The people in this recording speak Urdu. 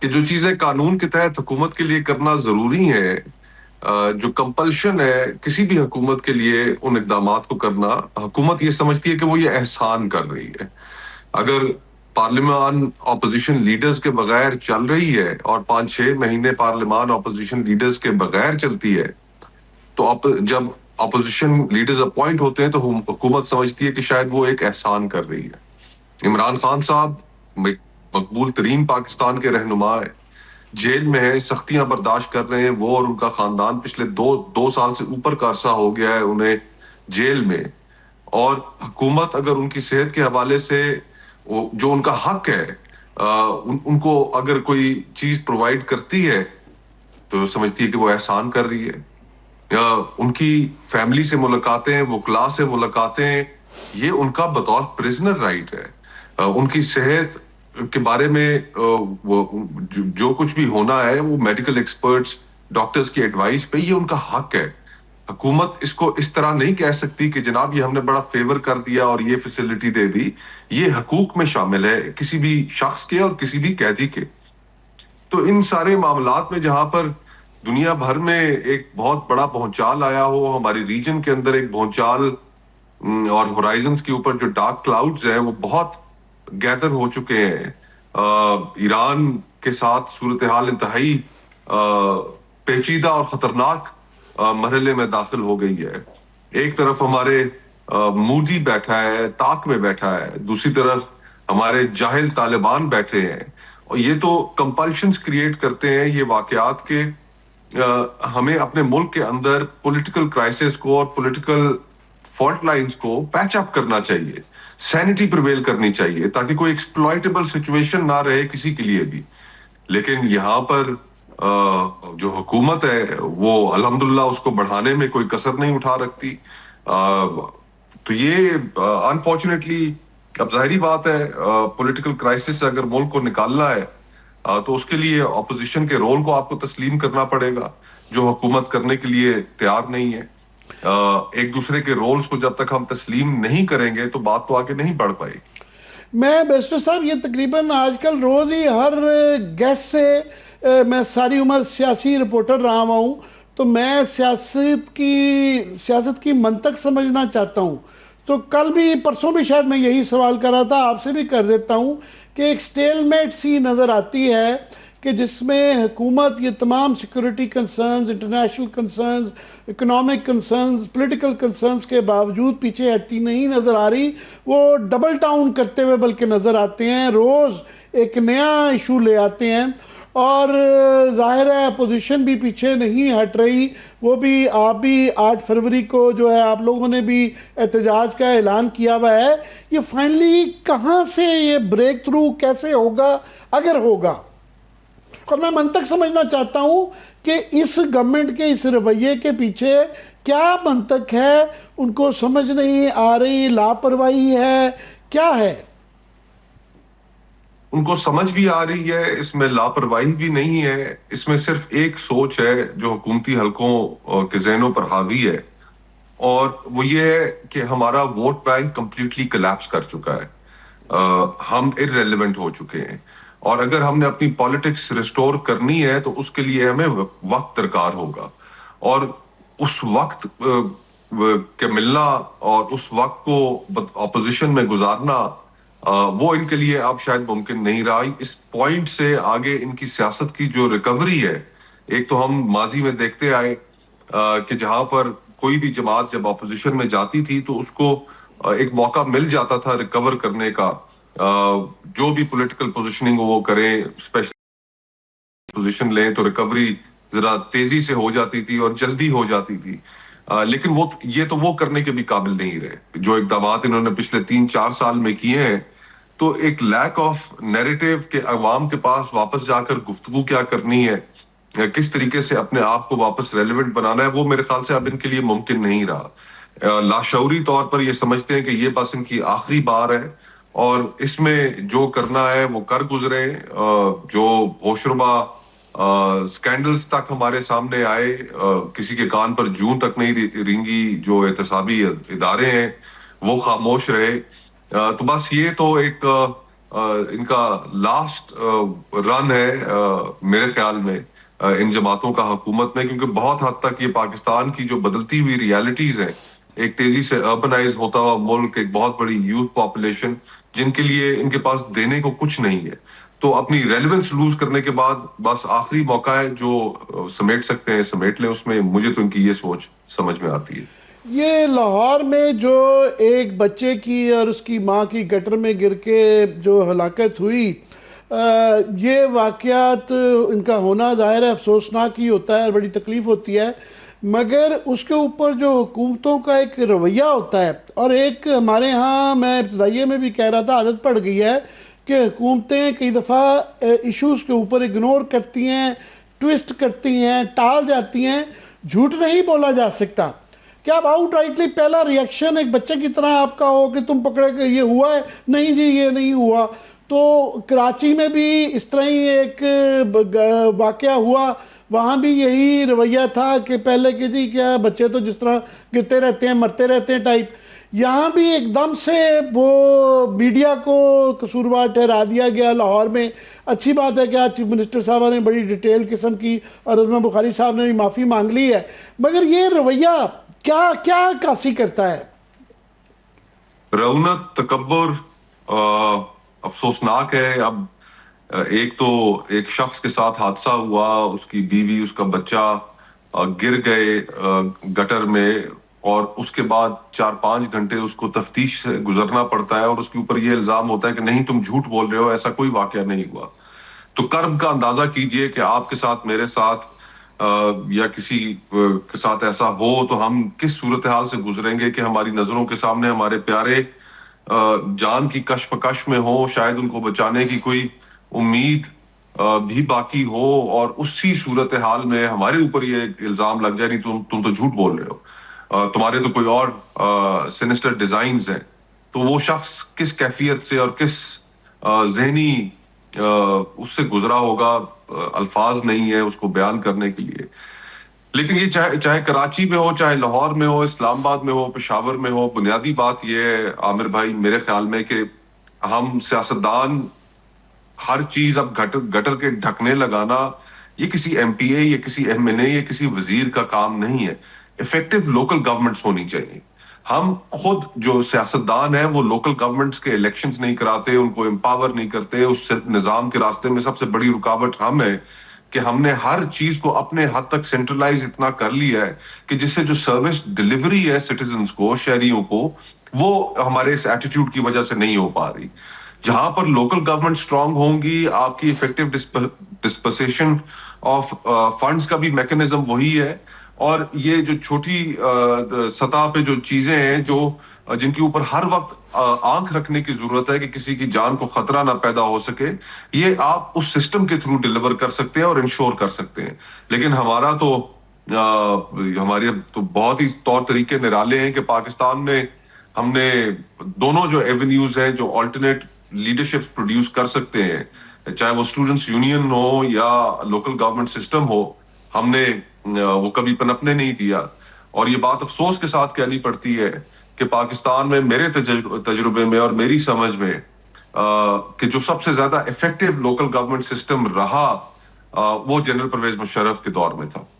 کہ جو چیزیں قانون کے تحت حکومت کے لیے کرنا ضروری ہے، جو کمپلشن ہے کسی بھی حکومت کے لیے ان اقدامات کو کرنا، حکومت یہ سمجھتی ہے کہ وہ یہ احسان کر رہی ہے۔ اگر پارلیمان اپوزیشن لیڈرز کے بغیر چل رہی ہے اور 5-6 مہینے پارلیمان اپوزیشن لیڈرز کے بغیر چلتی ہے، تو جب اپوزیشن لیڈرز اپوائنٹ ہوتے ہیں تو حکومت سمجھتی ہے کہ شاید وہ ایک احسان کر رہی ہے۔ عمران خان صاحب مقبول ترین پاکستان کے رہنما ہیں، جیل میں ہیں، سختیاں برداشت کر رہے ہیں، وہ اور ان کا خاندان پچھلے دو سال سے اوپر کا عرصہ ہو گیا ہے انہیں جیل میں، اور حکومت اگر ان کی صحت کے حوالے سے جو ان کا حق ہے ان کو اگر کوئی چیز پرووائڈ کرتی ہے تو سمجھتی ہے کہ وہ احسان کر رہی ہے۔ ان کی فیملی سے ملاقاتیں، وکلاء سے ملاقاتیں، یہ ان کا بطور پرزنر رائٹ ہے۔ ان کی صحت کے بارے میں جو کچھ بھی ہونا ہے وہ میڈیکل ایکسپرٹس، ڈاکٹرز کی ایڈوائس پہ، یہ ان کا حق ہے۔ حکومت اس کو اس طرح نہیں کہہ سکتی کہ جناب یہ ہم نے بڑا فیور کر دیا اور یہ فیسلٹی دے دی۔ یہ حقوق میں شامل ہے کسی بھی شخص کے اور کسی بھی قیدی کے۔ تو ان سارے معاملات میں جہاں پر دنیا بھر میں ایک بہت بڑا بھونچال آیا ہو، ہماری ریجن کے اندر ایک بھونچال اور ہورائزنز کے اوپر جو ڈارک کلاؤڈز ہیں وہ بہت گیدر ہو چکے ہیں۔ ایران کے ساتھ صورتحال انتہائی پیچیدہ اور خطرناک مرحلے میں داخل ہو گئی ہے۔ ایک طرف ہمارے مودی بیٹھا ہے، طاق میں بیٹھا ہے، دوسری طرف ہمارے جاہل طالبان بیٹھے ہیں، اور یہ تو کمپلشنز کریٹ کرتے ہیں یہ واقعات کے ہمیں اپنے ملک کے اندر پولیٹیکل کرائسس کو اور پولیٹیکل فالٹ لائنز کو پیچ اپ کرنا چاہیے، سینٹی پریویل کرنی چاہیے تاکہ کوئی ایکسپلائٹیبل سچویشن نہ رہے کسی کے لیے بھی۔ لیکن یہاں پر جو حکومت ہے وہ الحمدللہ اس کو بڑھانے میں کوئی کسر نہیں اٹھا رکھتی۔ تو یہ انفارچونیٹلی اب ظاہری بات ہے، پولیٹیکل کرائسس سے اگر ملک کو نکالنا ہے تو اس کے لیے اپوزیشن کے رول کو آپ کو تسلیم کرنا پڑے گا، جو حکومت کرنے کے لیے تیار نہیں ہے۔ ایک دوسرے کے رولز کو جب تک ہم تسلیم نہیں کریں گے تو بات تو آگے نہیں بڑھ پائے گی۔ میں بیسٹر صاحب یہ تقریباً آج کل روز ہی ہر گیسٹ سے میں ساری عمر سیاسی رپورٹر رہا ہوں، تو میں سیاست کی منطق سمجھنا چاہتا ہوں۔ تو کل بھی پرسوں بھی شاید میں یہی سوال کر رہا تھا، آپ سے بھی کر دیتا ہوں کہ ایک سٹیل میٹ سی نظر آتی ہے کہ جس میں حکومت یہ تمام security concerns, international concerns, economic concerns, political concerns کے باوجود پیچھے ہٹتی نہیں نظر آ رہی، وہ ڈبل ٹاؤن کرتے ہوئے بلکہ نظر آتے ہیں، روز ایک نیا ایشو لے آتے ہیں، اور ظاہر ہے اپوزیشن بھی پیچھے نہیں ہٹ رہی۔ وہ بھی آپ بھی 8 فروری کو جو ہے آپ لوگوں نے بھی احتجاج کا اعلان کیا ہوا ہے۔ یہ فائنلی کہاں سے یہ بریک تھرو کیسے ہوگا اگر ہوگا؟ اور میں منطق سمجھنا چاہتا ہوں کہ اس گورنمنٹ کے اس رویے کے پیچھے کیا منطق ہے، ان کو سمجھ نہیں آ رہی، لاپرواہی ہے، کیا ہے؟ ان کو سمجھ بھی آ رہی ہے، اس میں لاپرواہی بھی نہیں ہے، اس میں صرف ایک سوچ ہے جو حکومتی حلقوں کے ذہنوں پر حاوی ہے، اور وہ یہ ہے کہ ہمارا ووٹ بینک کمپلیٹلی کلیپس کر چکا ہے، ہم ارریلیونٹ ہو چکے ہیں، اور اگر ہم نے اپنی پالیٹکس ریسٹور کرنی ہے تو اس کے لیے ہمیں وقت درکار ہوگا، اور اس وقت کے ملنا اور اس وقت کو اپوزیشن میں گزارنا وہ ان کے لیے اب شاید ممکن نہیں رہا۔ اس پوائنٹ سے آگے ان کی سیاست کی جو ریکوری ہے، ایک تو ہم ماضی میں دیکھتے آئے کہ جہاں پر کوئی بھی جماعت جب اپوزیشن میں جاتی تھی تو اس کو ایک موقع مل جاتا تھا ریکور کرنے کا، جو بھی پولیٹیکل پوزیشننگ وہ کریں، اسپیشل پوزیشن لیں تو ریکوری ذرا تیزی سے ہو جاتی تھی اور جلدی ہو جاتی تھی، لیکن وہ کرنے کے بھی قابل نہیں رہے جو اقدامات انہوں نے پچھلے 3-4 سال میں کیے ہیں۔ تو ایک لیک آف نیریٹو کہ عوام کے پاس واپس جا کر گفتگو کیا کرنی ہے، کس طریقے سے اپنے آپ کو واپس ریلیونٹ بنانا ہے، وہ میرے خیال سے اب ان کے لیے ممکن نہیں رہا۔ لاشعوری طور پر یہ سمجھتے ہیں کہ یہ بس ان کی آخری بار ہے، اور اس میں جو کرنا ہے وہ کر گزرے۔ جو ہوشربا سکینڈلز تک ہمارے سامنے آئے، کسی کے کان پر جوں تک نہیں رینگی، جو احتسابی ادارے ہیں وہ خاموش رہے۔ تو بس یہ تو ایک ان کا لاسٹ رن ہے میرے خیال میں ان جماعتوں کا حکومت میں، کیونکہ بہت حد تک یہ پاکستان کی جو بدلتی ہوئی ریالٹیز ہیں، ایک تیزی سے اربنائز ہوتا ہوا ملک، ایک بہت بڑی یوتھ پاپولیشن جن کے لیے ان کے پاس دینے کو کچھ نہیں ہے، تو اپنی ریلیونس لوز کرنے کے بعد بس آخری موقع ہے جو سمیٹ سکتے ہیں سمیٹ لیں اس میں. مجھے تو ان کی یہ سوچ سمجھ میں آتی ہے. یہ لاہور میں جو ایک بچے کی اور اس کی ماں کی گٹر میں گر کے جو ہلاکت ہوئی، یہ واقعات ان کا ہونا ظاہر ہے افسوسناک ہی ہوتا ہے، بڑی تکلیف ہوتی ہے، مگر اس کے اوپر جو حکومتوں کا ایک رویہ ہوتا ہے، اور ایک ہمارے ہاں میں ابتدائیے میں بھی کہہ رہا تھا عادت پڑ گئی ہے کہ حکومتیں کئی دفعہ ایشوز کے اوپر اگنور کرتی ہیں، ٹویسٹ کرتی ہیں، ٹال جاتی ہیں. جھوٹ نہیں بولا جا سکتا کہ آپ آؤٹ رائٹلی پہلا ریئیکشن ایک بچے کی طرح آپ کا ہو کہ تم پکڑے کہ یہ ہوا ہے، نہیں جی یہ نہیں ہوا. تو کراچی میں بھی اس طرح ہی ایک واقعہ ہوا، وہاں بھی یہی رویہ تھا کہ پہلے کہ جی کیا بچے تو جس طرح گرتے رہتے ہیں مرتے رہتے ہیں ٹائپ. یہاں بھی ایک دم سے وہ میڈیا کو قصوروار ٹھہرا دیا گیا لاہور میں. اچھی بات ہے کہ آج چیف منسٹر صاحبہ نے بڑی ڈیٹیل قسم کی اور عظمی بخاری صاحب نے بھی معافی مانگ لی ہے، مگر یہ رویہ کیا کیا عکاسی کرتا ہے؟ رونت، تکبر، افسوسناک ہے. اب ایک تو ایک شخص کے ساتھ حادثہ ہوا، اس کی بیوی اس کا بچہ گر گئے گٹر میں، اور اس کے بعد 4-5 گھنٹے اس کو تفتیش سے گزرنا پڑتا ہے، اور اس کے اوپر یہ الزام ہوتا ہے کہ نہیں تم جھوٹ بول رہے ہو، ایسا کوئی واقعہ نہیں ہوا. تو کرب کا اندازہ کیجئے کہ آپ کے ساتھ، میرے ساتھ یا کسی کے ساتھ ایسا ہو تو ہم کس صورتحال سے گزریں گے کہ ہماری نظروں کے سامنے ہمارے پیارے جان کی کشمکش میں ہو، شاید ان کو بچانے کی کوئی امید بھی باقی ہو، اور اسی صورتحال میں ہمارے اوپر یہ الزام لگ جائے نہیں تم تو جھوٹ بول رہے ہو، تمہارے تو کوئی اور سینسٹر ڈیزائنز ہیں. تو وہ شخص کس کیفیت سے اور کس ذہنی اس سے گزرا ہوگا، الفاظ نہیں ہے اس کو بیان کرنے کے لیے. لیکن یہ چاہے کراچی میں ہو، چاہے لاہور میں ہو، اسلام آباد میں ہو، پشاور میں ہو، بنیادی بات یہ ہے عامر بھائی میرے خیال میں کہ ہم سیاستدان ہر چیز اب گٹر کے ڈھکنے لگانا یہ کسی ایم پی اے یا کسی ایم این اے یا کسی وزیر کا کام نہیں ہے. افیکٹو لوکل گورنمنٹس ہونی چاہیے. ہم خود جو سیاستدان ہیں وہ لوکل گورنمنٹس کے الیکشنز نہیں کراتے، ان کو امپاور نہیں کرتے. اس نظام کے راستے میں سب سے بڑی رکاوٹ ہم ہے کہ ہم نے ہر چیز کو اپنے حد تک سینٹرلائز اتنا کر لیا ہے کہ جس سے جو سروس ڈیلیوری ہے سٹیزنز کو، شہریوں کو، وہ ہمارے اس ایٹیٹیوڈ کی وجہ سے نہیں ہو پا رہی. جہاں پر لوکل گورنمنٹ سٹرونگ ہوں گی، آپ کی افیکٹو ڈسپوزیشن آف فنڈز کا بھی میکنزم وہی ہے. اور یہ جو چھوٹی سطح پہ جو چیزیں ہیں جو جن کے اوپر ہر وقت آنکھ رکھنے کی ضرورت ہے کہ کسی کی جان کو خطرہ نہ پیدا ہو سکے، یہ آپ اس سسٹم کے تھرو ڈیلیور کر سکتے ہیں اور انشور کر سکتے ہیں. لیکن ہمارے تو بہت ہی طور طریقے نرالے ہیں کہ پاکستان میں ہم نے دونوں جو ایونیوز ہیں جو آلٹرنیٹ لیڈرشپس پروڈیوس کر سکتے ہیں، چاہے وہ اسٹوڈنٹس یونین ہو یا لوکل گورنمنٹ سسٹم ہو، ہم نے وہ کبھی پنپنے نہیں دیا. اور یہ بات افسوس کے ساتھ کہنی پڑتی ہے کہ پاکستان میں میرے تجربے میں اور میری سمجھ میں کہ جو سب سے زیادہ افیکٹو لوکل گورنمنٹ سسٹم رہا وہ جنرل پرویز مشرف کے دور میں تھا.